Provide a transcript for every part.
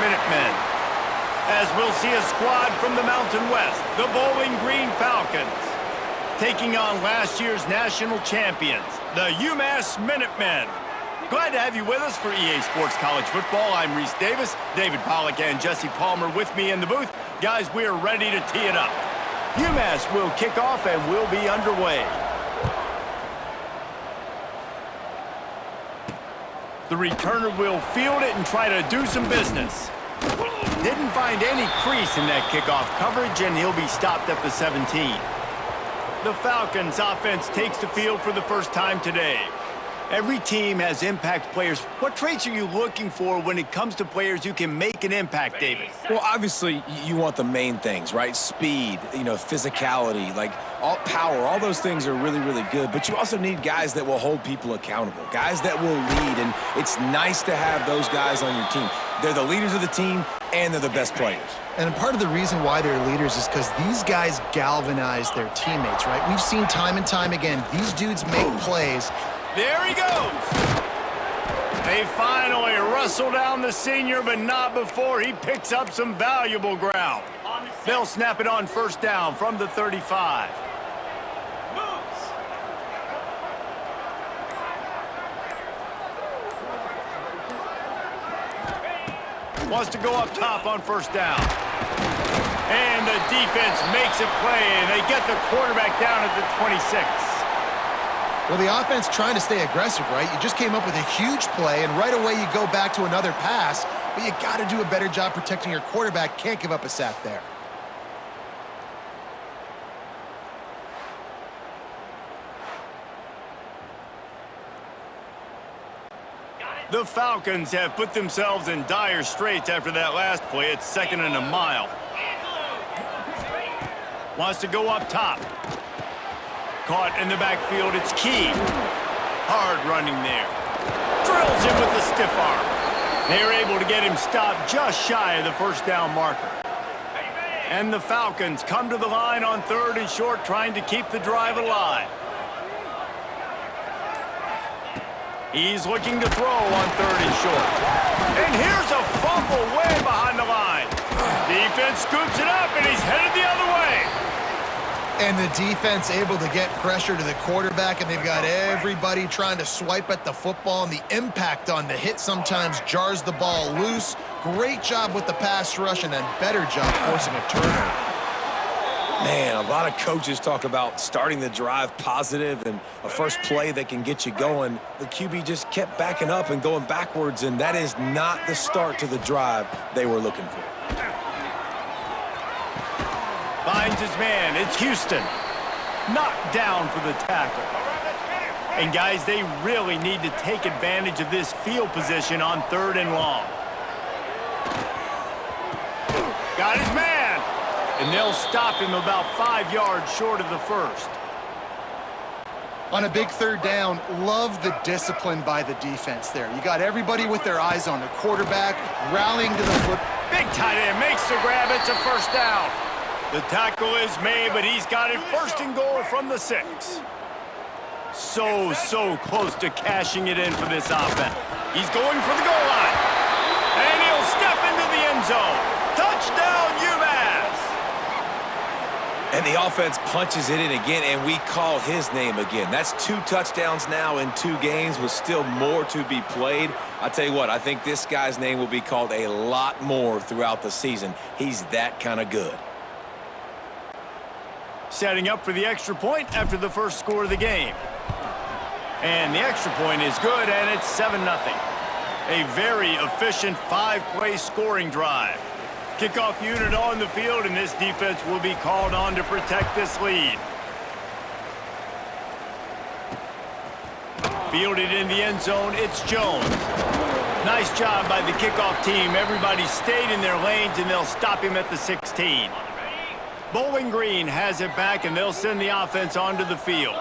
Minutemen. As we'll see a squad from the Mountain West, the Bowling Green Falcons, taking on last year's national champions, the UMass Minutemen. Glad to have you with us for EA Sports College Football. I'm Reese Davis, David Pollack and Jesse Palmer with me in the booth. Guys, we are ready to tee it up. UMass will kick off and we'll be underway. The returner will field it and try to do some business. Didn't find any crease in that kickoff coverage, and he'll be stopped at the 17. The Falcons offense takes the field for the first time today. Every team has impact players. What traits are you looking for when it comes to players who can make an impact, David? Well, obviously, you want the main things, right? Speed, physicality, like all power, all those things are really, really good. But you also need guys that will hold people accountable, guys that will lead, and it's nice to have those guys on your team. They're the leaders of the team, and they're the best players. And part of the reason why they're leaders is because these guys galvanize their teammates, right? We've seen time and time again, these dudes make plays. There he goes. They finally wrestle down the senior, but not before he picks up some valuable ground. They'll snap it on first down from the 35. Wants to go up top on first down. And the defense makes a play, and they get the quarterback down at the 26. Well, the offense trying to stay aggressive, right? You just came up with a huge play, and right away you go back to another pass, but you got to do a better job protecting your quarterback. Can't give up a sack there. The Falcons have put themselves in dire straits after that last play. It's 2nd and a mile. Wants to go up top. Caught in the backfield, it's Key. Hard running there. Drills him with a stiff arm. They're able to get him stopped just shy of the first down marker. And the Falcons come to the line on 3rd and short, trying to keep the drive alive. He's looking to throw on 3rd and short. And here's a fumble way behind the line. Defense scoops it up, and he's headed the other way. And the defense able to get pressure to the quarterback, and they've got everybody trying to swipe at the football, and the impact on the hit sometimes jars the ball loose. Great job with the pass rush, and then better job forcing a turnover. Man, a lot of coaches talk about starting the drive positive and a first play that can get you going. The QB just kept backing up and going backwards, and that is not the start to the drive they were looking for. Finds his man. It's Houston. Knocked down for the tackle. And, guys, they really need to take advantage of this field position on 3rd and long. Got his man. And they'll stop him about 5 yards short of the first. On a big 3rd down, love the discipline by the defense there. You got everybody with their eyes on the quarterback, rallying to the foot. Big tight end makes the grab. It's a first down. The tackle is made, but he's got it 1st and goal from the 6. So close to cashing it in for this offense. He's going for the goal line. And he'll step into the end zone. Touchdown, UMass! And the offense punches it in again, and we call his name again. That's 2 touchdowns now in 2 games with still more to be played. I tell you what, I think this guy's name will be called a lot more throughout the season. He's that kind of good. Setting up for the extra point after the first score of the game. And the extra point is good, and it's 7-0. A very efficient 5-play scoring drive. Kickoff unit on the field, and this defense will be called on to protect this lead. Fielded in the end zone, it's Jones. Nice job by the kickoff team. Everybody stayed in their lanes, and they'll stop him at the 16. Bowling Green has it back, and they'll send the offense onto the field.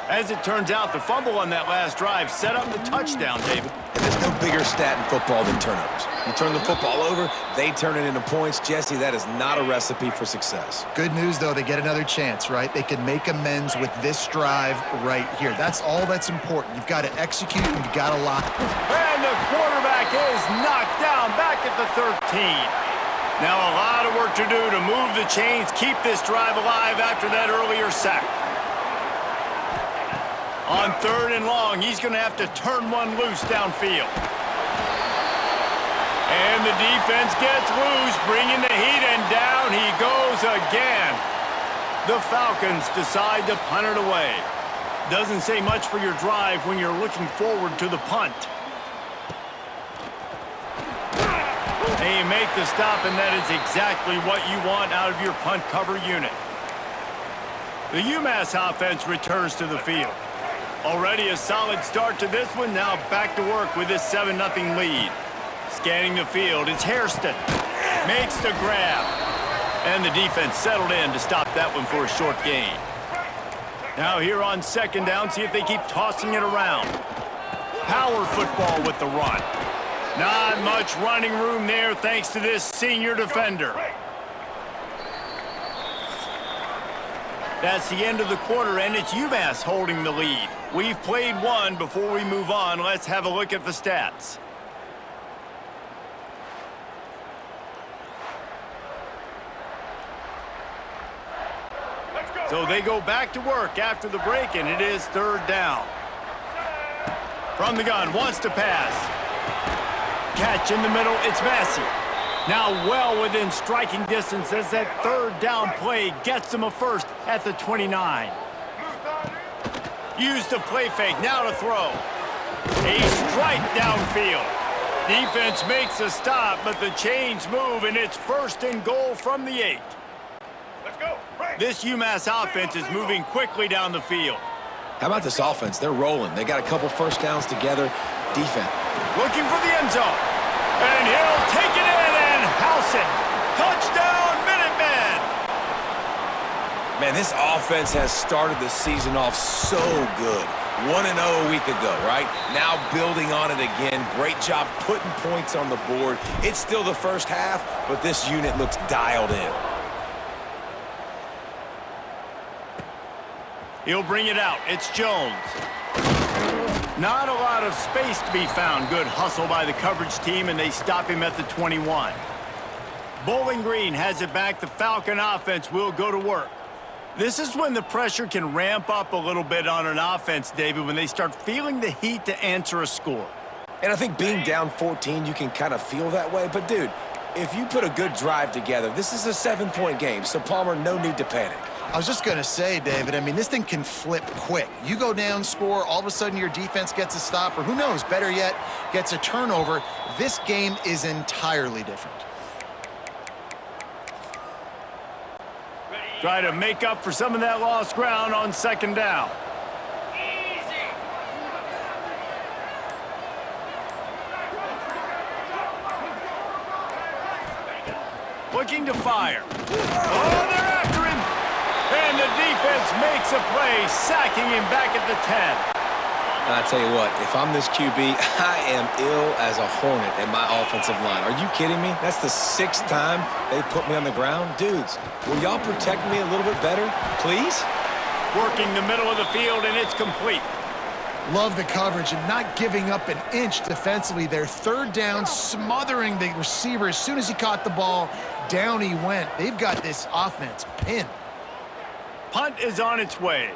As it turns out, the fumble on that last drive set up the touchdown, David. And there's no bigger stat in football than turnovers. You turn the football over, they turn it into points. Jesse, that is not a recipe for success. Good news, though, they get another chance, right? They can make amends with this drive right here. That's all that's important. You've got to execute, and you've got to lock. And the quarterback is knocked down back at the 13. Now a lot of work to do to move the chains, keep this drive alive after that earlier sack. On 3rd and long, he's going to have to turn one loose downfield. And the defense gets loose, bringing the heat, and down he goes again. The Falcons decide to punt it away. Doesn't say much for your drive when you're looking forward to the punt. They make the stop, and that is exactly what you want out of your punt cover unit. The UMass offense returns to the field. Already a solid start to this one. Now back to work with this 7-0 lead. Scanning the field, it's Hairston. Makes the grab. And the defense settled in to stop that one for a short gain. Now here on 2nd down, see if they keep tossing it around. Power football with the run. Not much running room there thanks to this senior defender. That's the end of the quarter, and it's UMass holding the lead. We've played one. Before we move on, let's have a look at the stats. So they go back to work after the break, and it is 3rd down. From the gun, wants to pass. Catch in the middle, it's Massey. Now well within striking distance as that 3rd down play gets them a first at the 29. Use the play fake, now to throw. A strike downfield. Defense makes a stop, but the chains move, and it's 1st and goal from the 8. This UMass offense is moving quickly down the field. How about this offense? They're rolling. They got a couple first downs together. Defense. Looking for the end zone. And he'll take it in and house it. Touchdown, Minutemen! Man, this offense has started the season off so good. 1-0 a week ago, right? Now building on it again. Great job putting points on the board. It's still the first half, but this unit looks dialed in. He'll bring it out. It's Jones. Not a lot of space to be found. Good hustle by the coverage team, and they stop him at the 21. Bowling Green has it back. The Falcon offense will go to work. This is when the pressure can ramp up a little bit on an offense, David, when they start feeling the heat to answer a score. And I think being down 14, you can kind of feel that way. But, dude, if you put a good drive together, this is a 7-point game, so, Palmer, no need to panic. I was just going to say, David, I mean, this thing can flip quick. You go down, score, all of a sudden your defense gets a stop, or who knows, better yet, gets a turnover. This game is entirely different. Try to make up for some of that lost ground on 2nd down. Looking to fire. Oh, they're after him. And the defense makes a play, sacking him back at the 10. And I tell you what, if I'm this QB, I am ill as a hornet at my offensive line. Are you kidding me? That's the 6th time they've put me on the ground. Dudes, will y'all protect me a little bit better, please? Working the middle of the field, and it's complete. Love the coverage and not giving up an inch defensively. Their 3rd down, smothering the receiver. As soon as he caught the ball, down he went. They've got this offense pinned. Punt is on its way.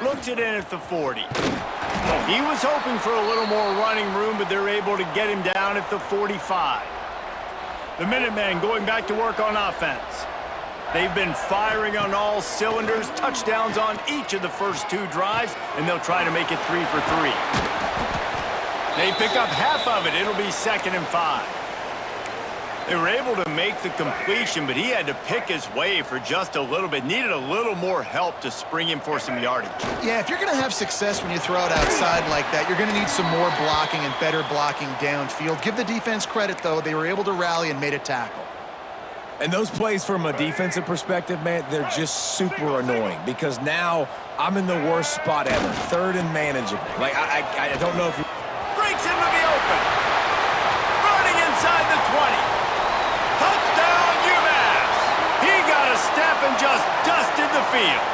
Looks it in at the 40. He was hoping for a little more running room, but they're able to get him down at the 45. The Minutemen going back to work on offense. They've been firing on all cylinders, touchdowns on each of the first 2 drives, and they'll try to make it 3 for 3. They pick up half of it. It'll be 2nd and 5. They were able to make the completion, but he had to pick his way for just a little bit. Needed a little more help to spring him for some yardage. Yeah, if you're going to have success when you throw it outside like that, you're going to need some more blocking and better blocking downfield. Give the defense credit, though. They were able to rally and made a tackle. And those plays from a defensive perspective, man, they're just super annoying because now I'm in the worst spot ever. 3rd and manageable. Like, I don't know if field.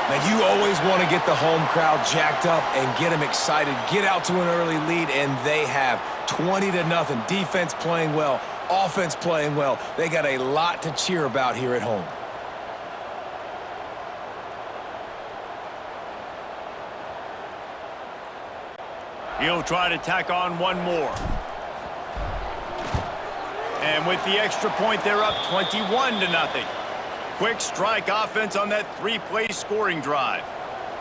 Now, you always want to get the home crowd jacked up and get them excited, get out to an early lead, and they have 20-0. Defense playing well, offense playing well. They got a lot to cheer about here at home. He'll try to tack on one more. And with the extra point, they're up 21-0. Quick strike offense on that three-play scoring drive.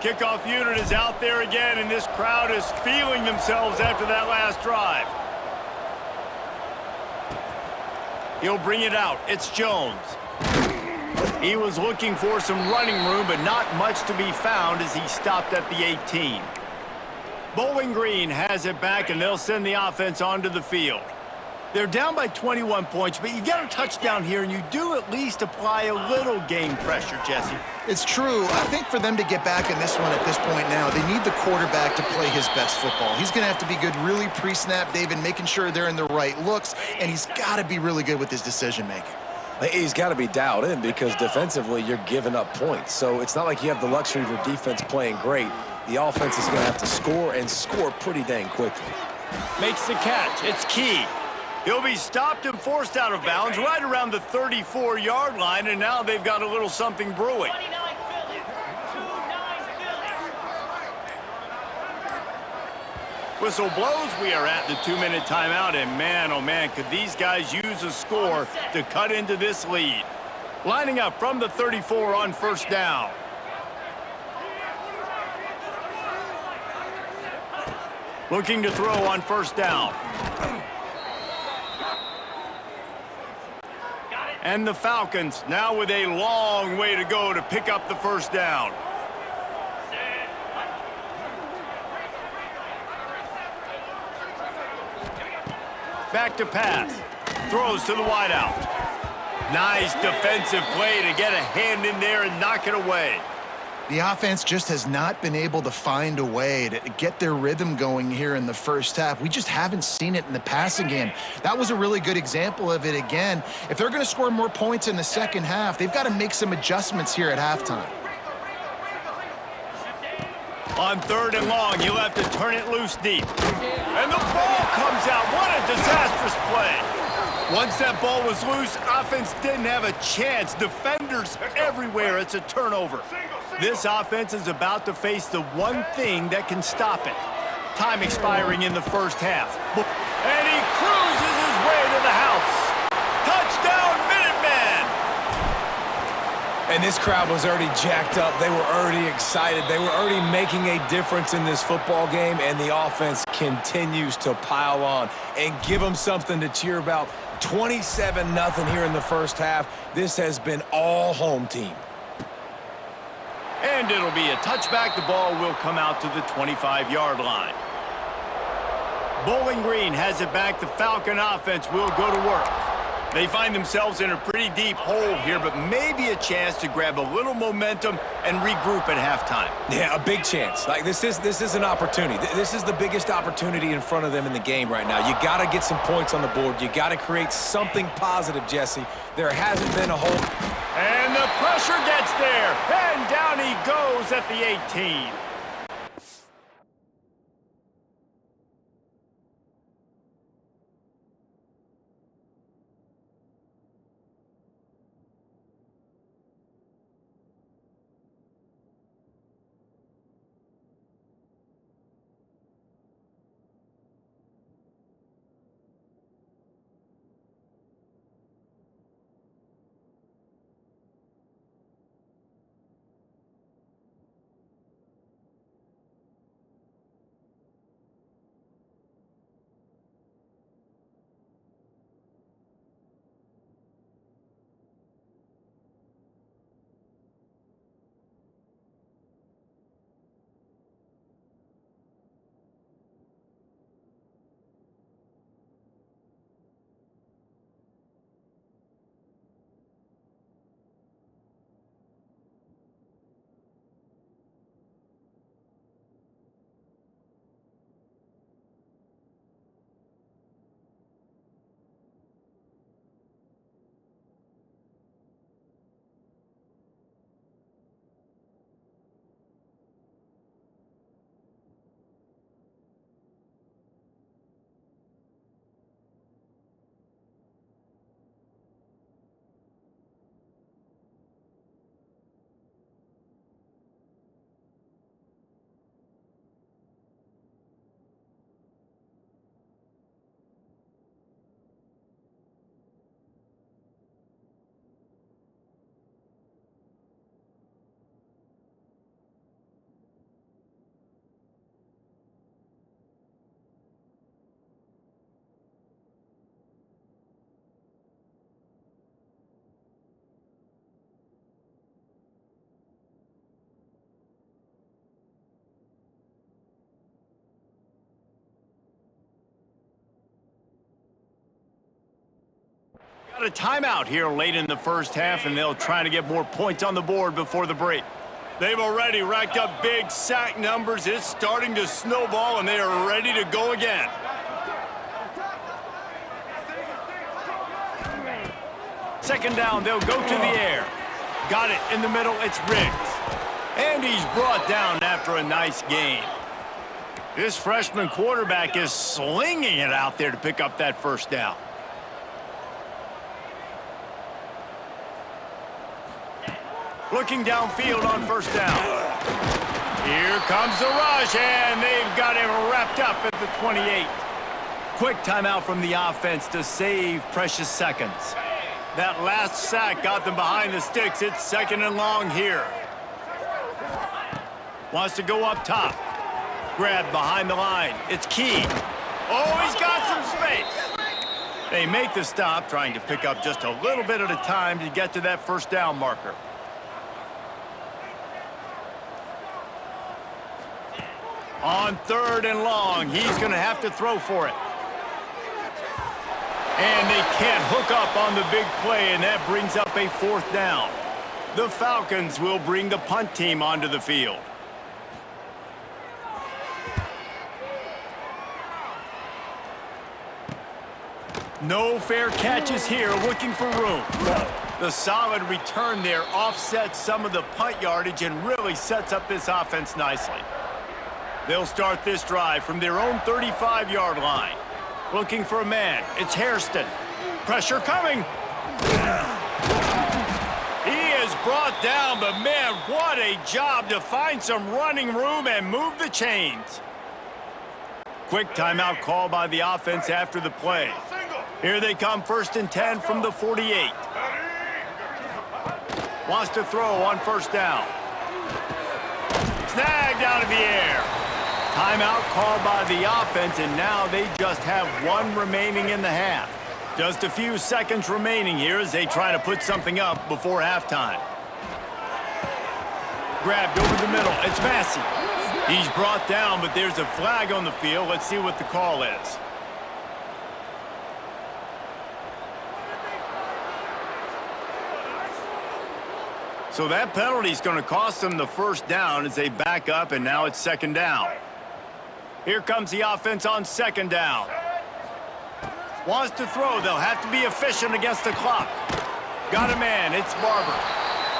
Kickoff unit is out there again, and this crowd is feeling themselves after that last drive. He'll bring it out. It's Jones. He was looking for some running room, but not much to be found as he stopped at the 18. Bowling Green has it back, and they'll send the offense onto the field. They're down by 21 points, but you get a touchdown here, and you do at least apply a little game pressure, Jesse. It's true. I think for them to get back in this one at this point now, they need the quarterback to play his best football. He's going to have to be good really pre-snap, David, making sure they're in the right looks, and he's got to be really good with his decision-making. He's got to be dialed in because defensively you're giving up points. So it's not like you have the luxury of your defense playing great. The offense is going to have to score and score pretty dang quickly. Makes the catch. It's key. He'll be stopped and forced out of bounds right around the 34-yard line, and now they've got a little something brewing. Whistle blows. We are at the 2-minute timeout, and man, oh man, could these guys use a score to cut into this lead. Lining up from the 34 on first down. Looking to throw on first down. And the Falcons now with a long way to go to pick up the first down. Back to pass. Throws to the wideout. Nice defensive play to get a hand in there and knock it away. The offense just has not been able to find a way to get their rhythm going here in the first half. We just haven't seen it in the passing game. That was a really good example of it again. If they're going to score more points in the second half, they've got to make some adjustments here at halftime. On third and long, you'll have to turn it loose deep. And the ball comes out. What a disastrous play. Once that ball was loose, offense didn't have a chance. Defenders everywhere. It's a turnover. This offense is about to face the one thing that can stop it. Time expiring in the first half. And he cruises his way to the house. Touchdown, Minutemen! And this crowd was already jacked up. They were already excited. They were already making a difference in this football game, and the offense continues to pile on and give them something to cheer about. 27-0 here in the first half. This has been all home team. And it'll be a touchback. The ball will come out to the 25-yard line. Bowling Green has it back. The Falcon offense will go to work. They find themselves in a pretty deep hole here, but maybe a chance to grab a little momentum and regroup at halftime. Yeah, a big chance. Like this is an opportunity. This is the biggest opportunity in front of them in the game right now. You got to get some points on the board. You got to create something positive, Jesse. There hasn't been a hole. And the pressure gets there, and down he goes at the 18. Got a timeout here late in the first half, and they'll try to get more points on the board before the break. They've already racked up big sack numbers. It's starting to snowball, and they are ready to go again. Second down, they'll go to the air. Got it in the middle, it's Riggs. And he's brought down after a nice gain. This freshman quarterback is slinging it out there to pick up that first down. Looking downfield on first down. Here comes the rush, and they've got him wrapped up at the 28. Quick timeout from the offense to save precious seconds. That last sack got them behind the sticks. It's second and long here. Wants to go up top. Grab behind the line. It's Key. Oh, he's got some space. They make the stop, trying to pick up just a little bit at a time to get to that first down marker. On third and long, he's going to have to throw for it. And they can't hook up on the big play, and that brings up a fourth down. The Falcons will bring the punt team onto the field. No fair catches here, looking for room. The solid return there offsets some of the punt yardage and really sets up this offense nicely. They'll start this drive from their own 35-yard line. Looking for a man. It's Hairston. Pressure coming. He is brought down, but man, what a job to find some running room and move the chains. Quick timeout call by the offense after the play. Here they come, first and 10 from the 48. Wants to throw on first down. Snagged out of the air. Timeout called by the offense, and now they just have one remaining in the half. Just a few seconds remaining here as they try to put something up before halftime. Grabbed over the middle. It's Massey. He's brought down, but there's a flag on the field. Let's see what the call is. So that penalty is going to cost them the first down as they back up, and now it's second down. Here comes the offense on second down. Wants to throw. They'll have to be efficient against the clock. Got a man. It's Barber.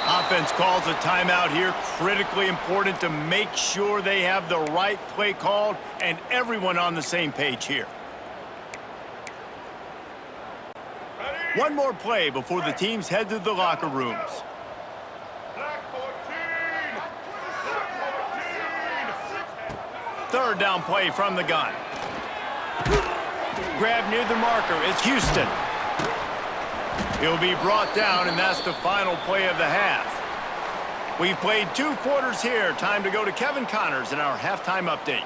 Offense calls a timeout here. Critically important to make sure they have the right play called and everyone on the same page here. One more play before the teams head to the locker rooms. Third down play from the gun. Grab near the marker. It's Houston. He'll be brought down, and that's the final play of the half. We've played 2 quarters here. Time to go to Kevin Connors in our halftime update.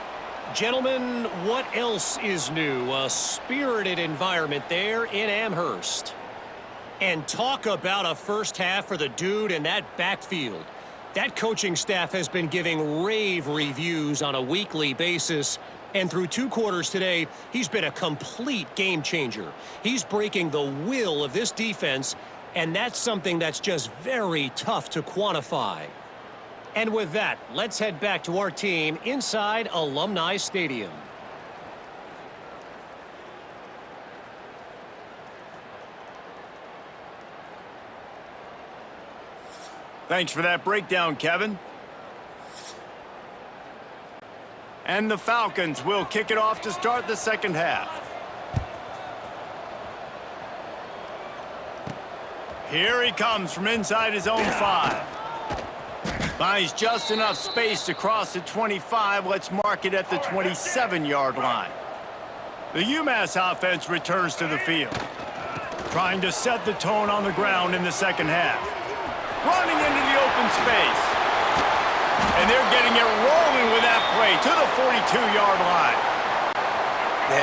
Gentlemen, what else is new? A spirited environment there in Amherst. And talk about a first half for the dude in that backfield. That coaching staff has been giving rave reviews on a weekly basis. And through 2 quarters today, he's been a complete game changer. He's breaking the will of this defense, and that's something that's just very tough to quantify. And with that, let's head back to our team inside Alumni Stadium. Thanks for that breakdown, Kevin. And the Falcons will kick it off to start the second half. Here he comes from inside his own 5. Finds just enough space to cross the 25. Let's mark it at the 27-yard line. The UMass offense returns to the field, trying to set the tone on the ground in the second half. Running into the open space. And they're getting it rolling with that play to the 42-yard line.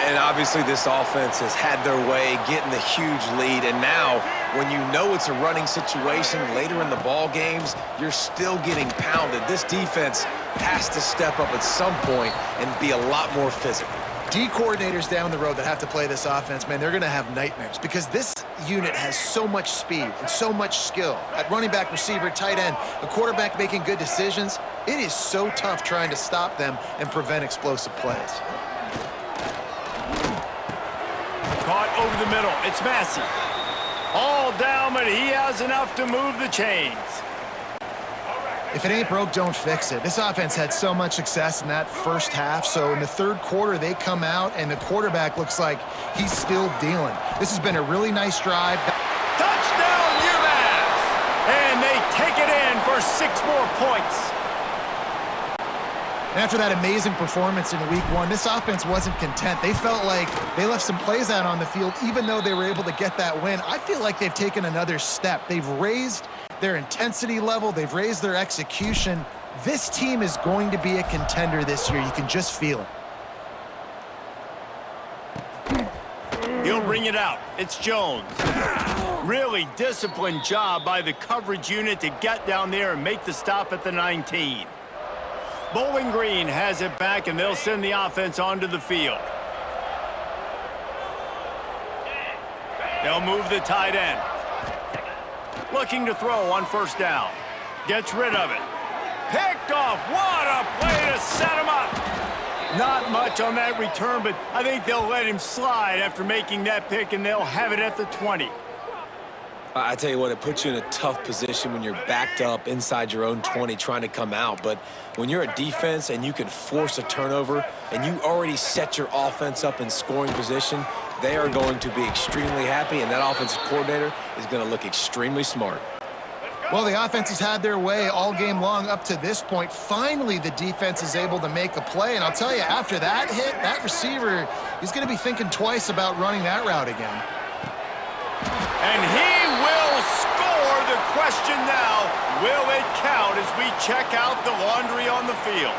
And obviously this offense has had their way, getting the huge lead. And now, when you know it's a running situation later in the ball games, you're still getting pounded. This defense has to step up at some point and be a lot more physical. D coordinators down the road that have to play this offense, man, they're going to have nightmares because this unit has so much speed and so much skill. At running back, receiver, tight end, a quarterback making good decisions, it is so tough trying to stop them and prevent explosive plays. Caught over the middle. It's Massey. All down, but he has enough to move the chains. If it ain't broke, don't fix it. This offense had so much success in that first half, so in the third quarter, they come out, and the quarterback looks like he's still dealing. This has been a really nice drive. Touchdown, UMass! And they take it in for 6 more points. After that amazing performance in week 1, this offense wasn't content. They felt like they left some plays out on the field, even though they were able to get that win. I feel like they've taken another step. They've raised their intensity level. They've raised their execution. This team is going to be a contender this year. You can just feel it. He'll bring it out. It's Jones. Really disciplined job by the coverage unit to get down there and make the stop at the 19. Bowling Green has it back, and they'll send the offense onto the field. They'll move the tight end. Looking to throw on first down. Gets rid of it. Picked off. What a play to set him up. Not much on that return, but I think they'll let him slide after making that pick, and they'll have it at the 20. I tell you what, it puts you in a tough position when you're backed up inside your own 20 trying to come out. But when you're a defense and you can force a turnover and you already set your offense up in scoring position, they are going to be extremely happy, and that offensive coordinator is going to look extremely smart. Well, the offense has had their way all game long up to this point. Finally, the defense is able to make a play. And I'll tell you, after that hit, that receiver, he's going to be thinking twice about running that route again. And he will score. The question now, will it count as we check out the laundry on the field?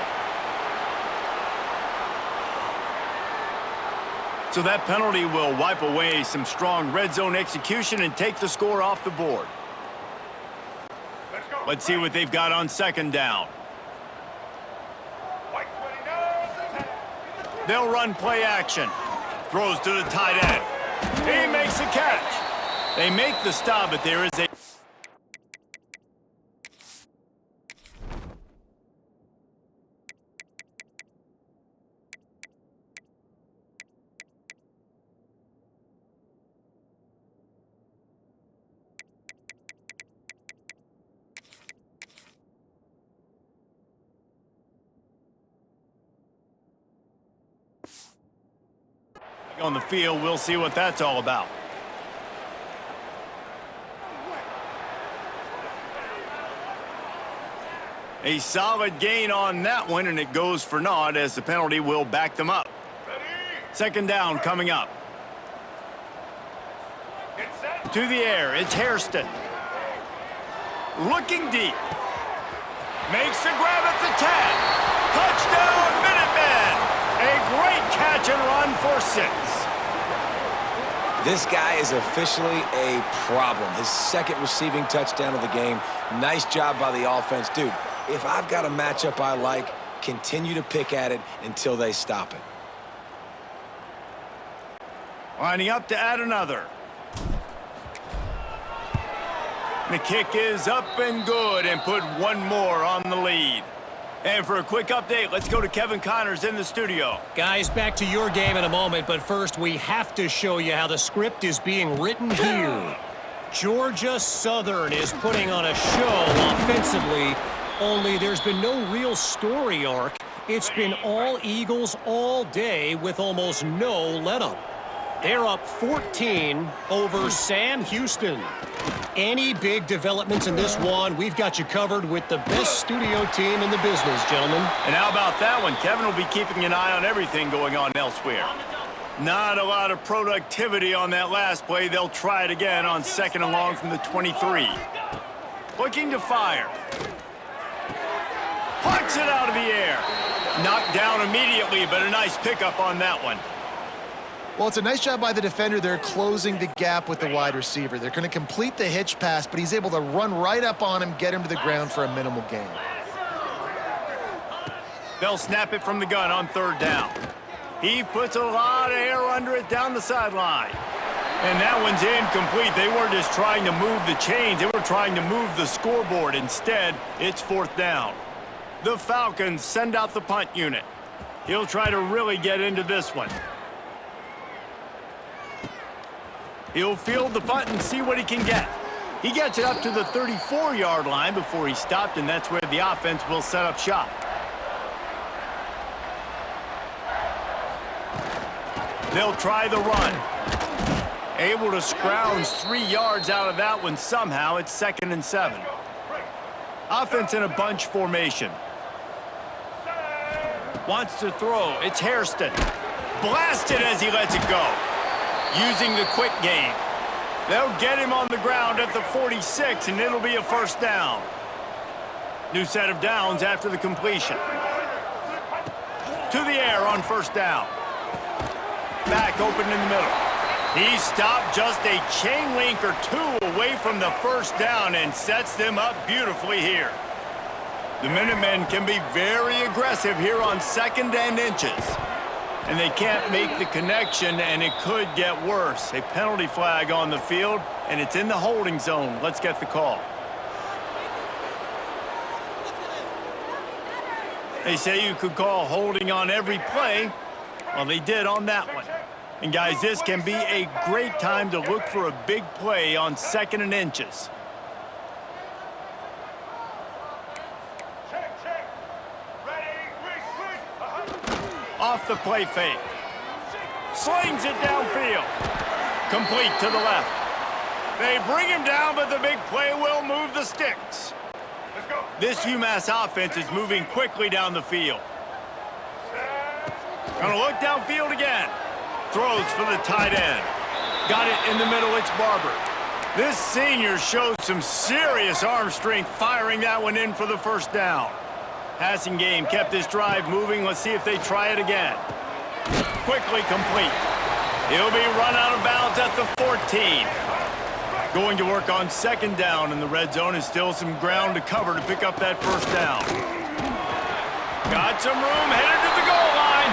So that penalty will wipe away some strong red zone execution and take the score off the board. Let's see what they've got on second down. They'll run play action. Throws to the tight end. He makes the catch. They make the stop, but there is a... on the field, we'll see what that's all about. A solid gain on that one, and it goes for naught as the penalty will back them up. Second down coming up. To the air, it's Hairston. Looking deep. Makes the grab at the 10. Touchdown, Minutemen! A great catch and run for 6. This guy is officially a problem. His second receiving touchdown of the game. Nice job by the offense. Dude, if I've got a matchup I like, continue to pick at it until they stop it. Lining up to add another. The kick is up and good and put one more on the lead. And for a quick update, let's go to Kevin Connors in the studio. Guys, back to your game in a moment, but first we have to show you how the script is being written here. Georgia Southern is putting on a show offensively, only there's been no real story arc. It's been all Eagles all day with almost no let-up. They're up 14 over Sam Houston. Any big developments in this one, we've got you covered with the best studio team in the business, gentlemen. And how about that one? Kevin will be keeping an eye on everything going on elsewhere. Not a lot of productivity on that last play. They'll try it again on second and long from the 23. Looking to fire. Pucks it out of the air. Knocked down immediately, but a nice pickup on that one. Well, it's a nice job by the defender. They're closing the gap with the wide receiver. They're going to complete the hitch pass, but he's able to run right up on him, get him to the ground for a minimal gain. They'll snap it from the gun on third down. He puts a lot of air under it down the sideline. And that one's incomplete. They weren't just trying to move the chains. They were trying to move the scoreboard. Instead, it's 4th down. The Falcons send out the punt unit. He'll try to really get into this one. He'll field the punt and see what he can get. He gets it up to the 34-yard line before he stopped, and that's where the offense will set up shop. They'll try the run. Able to scrounge 3 yards out of that one somehow. It's 2nd and 7. Offense in a bunch formation. Wants to throw. It's Hairston. Blasted as he lets it go. Using the quick game. They'll get him on the ground at the 46, and it'll be a 1st down. New set of downs after the completion. To the air on 1st down. Back open in the middle. He stopped just a chain link or 2 away from the 1st down and sets them up beautifully here. The Minutemen can be very aggressive here on 2nd and inches. And they can't make the connection, and it could get worse. A penalty flag on the field, and it's in the holding zone. Let's get the call. They say you could call holding on every play. Well, they did on that one. And, guys, this can be a great time to look for a big play on 2nd and inches. Off the play fake. Slings it downfield. Complete to the left. They bring him down, but the big play will move the sticks. This UMass offense is moving quickly down the field. Gonna look downfield again. Throws for the tight end. Got it in the middle, it's Barber. This senior shows some serious arm strength firing that one in for the 1st down. Passing game kept this drive moving. Let's see if they try it again. Quickly complete. He'll be run out of bounds at the 14. Going to work on 2nd down, and the red zone is still some ground to cover to pick up that 1st down. Got some room, headed to the goal line.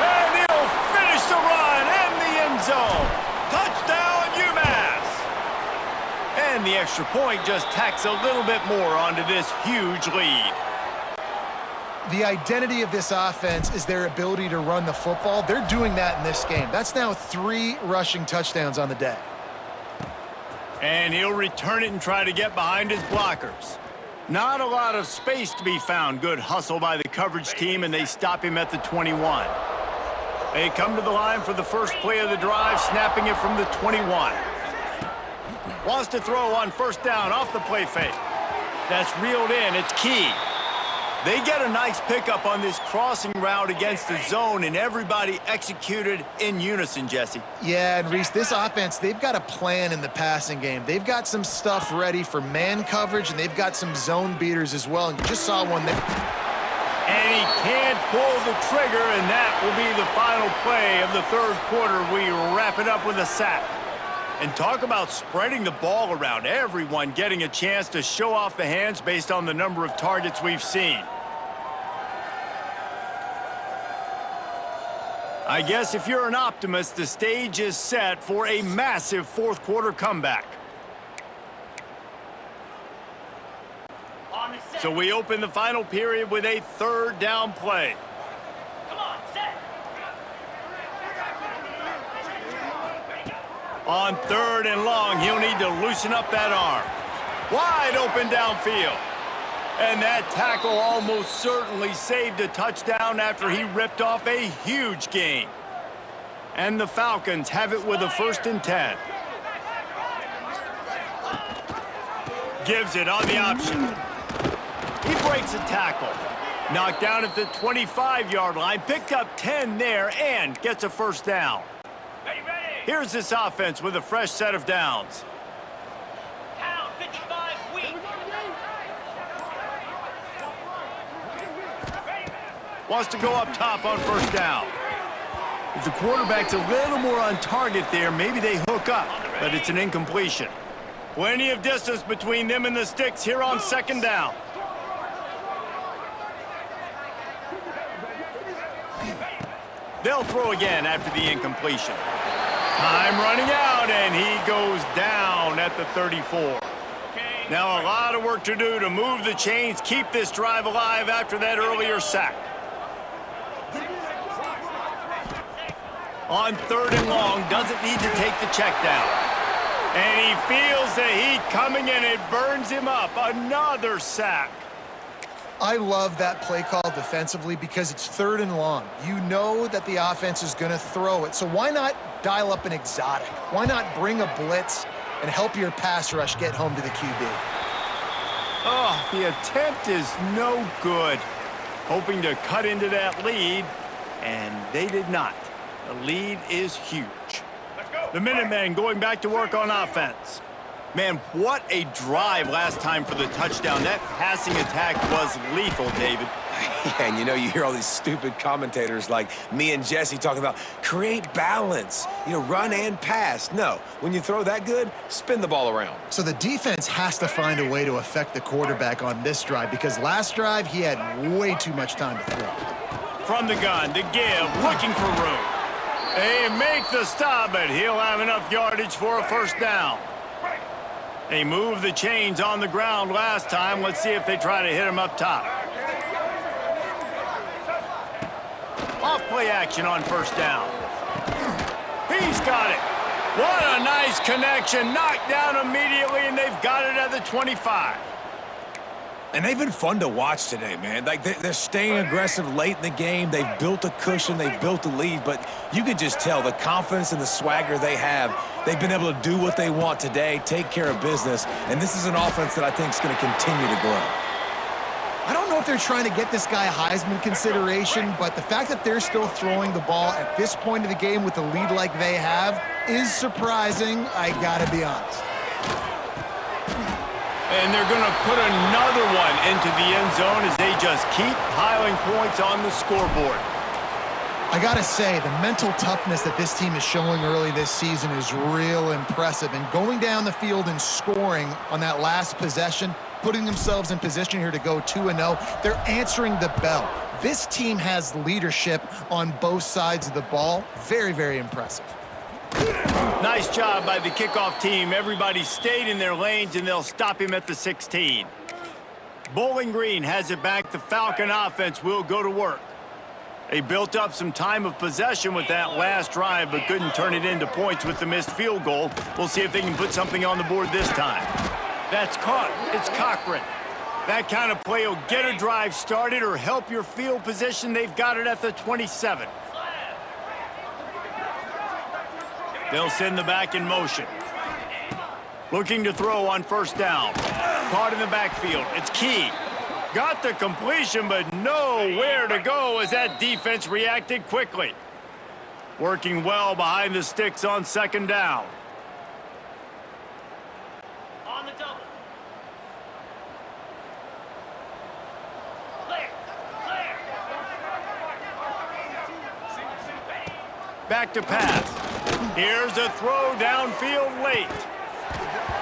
And he'll finish the run and the end zone. Touchdown, UMass. And the extra point just tacks a little bit more onto this huge lead. The identity of this offense is their ability to run the football. They're doing that in this game. That's now 3 rushing touchdowns on the day. And he'll return it and try to get behind his blockers. Not a lot of space to be found. Good hustle by the coverage team, and they stop him at the 21. They come to the line for the first play of the drive, snapping it from the 21. Wants to throw on 1st down off the play fake. That's reeled in. It's Key. They get a nice pickup on this crossing route against the zone, and everybody executed in unison, Jesse. Yeah, and Reese, this offense, they've got a plan in the passing game. They've got some stuff ready for man coverage, and they've got some zone beaters as well. And you just saw one there. And he can't pull the trigger, and that will be the final play of the 3rd quarter. We wrap it up with a sack. And talk about spreading the ball around. Everyone getting a chance to show off the hands based on the number of targets we've seen. I guess if you're an optimist, the stage is set for a massive 4th quarter comeback. So we open the final period with a 3rd down play. On 3rd and long, he'll need to loosen up that arm. Wide open downfield. And that tackle almost certainly saved a touchdown after he ripped off a huge gain. And the Falcons have it with a 1st and 10. Gives it on the option. He breaks a tackle. Knocked down at the 25-yard line, picked up 10 there, and gets a 1st down. Here's this offense with a fresh set of downs. Pound 55 weak. Wants to go up top on 1st down. If the quarterback's a little more on target there, maybe they hook up, but it's an incompletion. Plenty of distance between them and the sticks here on 2nd down. They'll throw again after the incompletion. Time running out, and he goes down at the 34. Now a lot of work to do to move the chains, keep this drive alive after that earlier sack. On 3rd and long, doesn't need to take the check down. And he feels the heat coming, and it burns him up. Another sack. I love that play call defensively because it's 3rd and long. You know that the offense is going to throw it, so why not dial up an exotic? Why not bring a blitz and help your pass rush get home to the QB? Oh, the attempt is no good. Hoping to cut into that lead, and they did not. The lead is huge. The Minutemen going back to work on offense. Man, what a drive last time for the touchdown. That passing attack was lethal, David. And you know, you hear all these stupid commentators like me and Jesse talking about create balance, run and pass. No, when you throw that good, spin the ball around. So the defense has to find a way to affect the quarterback on this drive because last drive he had way too much time to throw. From the gun to give, looking for room. They make the stop, but he'll have enough yardage for a 1st down. They moved the chains on the ground last time. Let's see if they try to hit him up top. Off play action on 1st down. He's got it. What a nice connection. Knocked down immediately, and they've got it at the 25. And they've been fun to watch today, man. Like, they're staying aggressive late in the game. They've built a cushion. They've built a lead. But you can just tell the confidence and the swagger they have. They've been able to do what they want today, take care of business. And this is an offense that I think is going to continue to grow. I don't know if they're trying to get this guy Heisman consideration, but the fact that they're still throwing the ball at this point of the game with a lead like they have is surprising, I gotta be honest. And they're going to put another one into the end zone as they just keep piling points on the scoreboard. I gotta say, the mental toughness that this team is showing early this season is real impressive. And going down the field and scoring on that last possession, putting themselves in position here to go 2-0, they're answering the bell. This team has leadership on both sides of the ball. Very, very impressive. Nice job by the kickoff team. Everybody stayed in their lanes, and they'll stop him at the 16. Bowling Green has it back. The Falcon offense will go to work. They built up some time of possession with that last drive, but couldn't turn it into points with the missed field goal. We'll see if they can put something on the board this time. That's caught. It's Cochran. That kind of play will get a drive started or help your field position. They've got it at the 27. They'll send the back in motion. Looking to throw on 1st down. Caught in the backfield. It's Key. Got the completion, but nowhere to go as that defense reacted quickly. Working well behind the sticks on 2nd down. On the double. Clear. Back to pass. Here's a throw downfield late.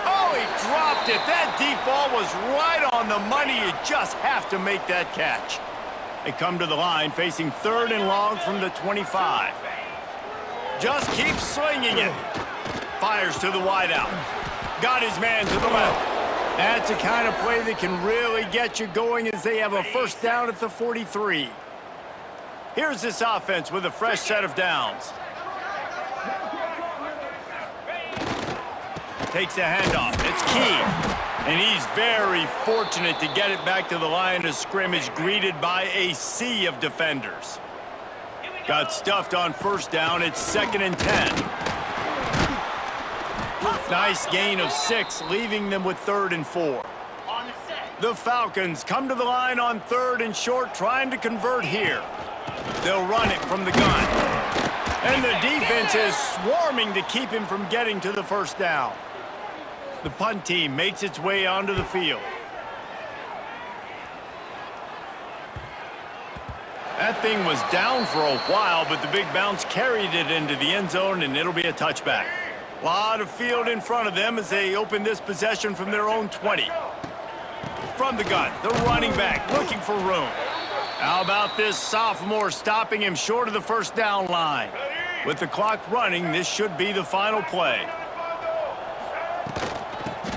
Oh, he dropped it. That deep ball was right on the money. You just have to make that catch. They come to the line facing 3rd and long from the 25. Just keeps slinging it. Fires to the wideout. Got his man to the left. That's the kind of play that can really get you going as they have a 1st down at the 43. Here's this offense with a fresh set of downs. Takes the handoff. It's Key. And he's very fortunate to get it back to the line of scrimmage, greeted by a sea of defenders. Got stuffed on 1st down. It's 2nd and 10. Nice gain of 6, leaving them with 3rd and 4. The Falcons come to the line on 3rd and short, trying to convert here. They'll run it from the gun. And the defense is swarming to keep him from getting to the 1st down. The punt team makes its way onto the field. That thing was down for a while, but the big bounce carried it into the end zone, and it'll be a touchback. A lot of field in front of them as they open this possession from their own 20. From the gun, the running back looking for room. How about this sophomore stopping him short of the first down line? With the clock running, this should be the final play.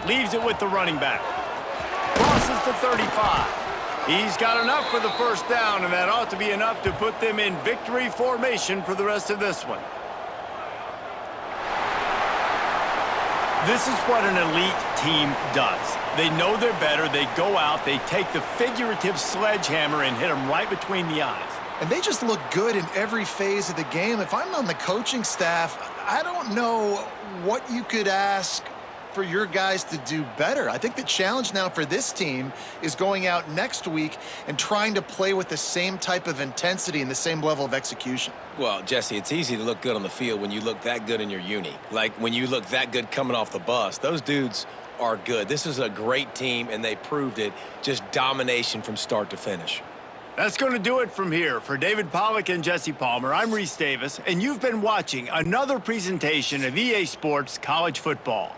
Leaves it with the running back. Crosses the 35. He's got enough for the first down, and that ought to be enough to put them in victory formation for the rest of this one. This is what an elite team does. They know they're better. They go out, they take the figurative sledgehammer and hit them right between the eyes. And they just look good in every phase of the game. If I'm on the coaching staff, I don't know what you could ask for your guys to do better. I think the challenge now for this team is going out next week and trying to play with the same type of intensity and the same level of execution. Well, Jesse, it's easy to look good on the field when you look that good in your uni. Like when you look that good coming off the bus. Those dudes are good. This is a great team, and they proved it. Just domination from start to finish. That's going to do it from here. For David Pollack and Jesse Palmer, I'm Reese Davis, and you've been watching another presentation of EA Sports College Football.